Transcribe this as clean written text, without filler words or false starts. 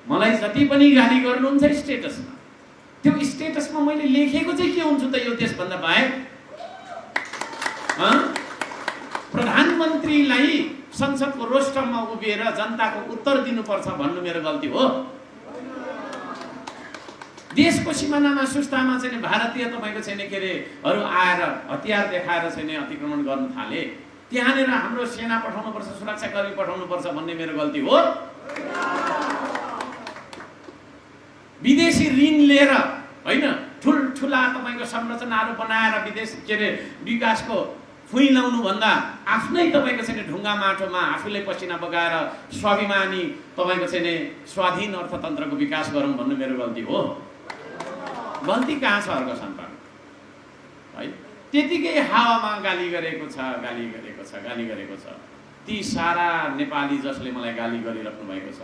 मलाई जति पनि गाली गर्नुहुन्छ स्टेटसमा, त्यो स्टेटसमा मैले लेखेको चाहिँ के हुन्छु त यो त्यसभन्दा बाहेक? प्रधानमन्त्रीलाई संसदको रोस्टरमा उभिएर जनताको उत्तर दिनुपर्छ भन्नु मेरो गल्ती हो? देशको सिमानामा सुस्तामा चाहिँ भारतीय तपाईको चाहिँ के अरे अरू आएर हतियार देखाएर चाहिँ अतिक्रमण गर्न थाले, त्यहाँनिर हाम्रो सेना पठाउनुपर्छ, सुरक्षाकर्मी पठाउनुपर्छ भन्ने मेरो गल्ती हो? विदेशी ऋण लिएर हैन ठुलठुला तपाईको संरचनाहरू बनाएर विदेश के अरे विकासको फुइलाउनु भन्दा आफ्नै तपाईको चाहिँ ढुङ्गा माटोमा आफूले पसिना बगाएर स्वाभिमानी तपाईको चाहिँ स्वाधीन अर्थतन्त्रको विकास गरौँ भन्नु मेरो गल्ती हो? गल्ती कहाँ छ अर्को सन्तान है? त्यतिकै हावामा गाली गरेको छ। ती सारा नेपाली जसले मलाई गाली गरिराख्नु भएको छ,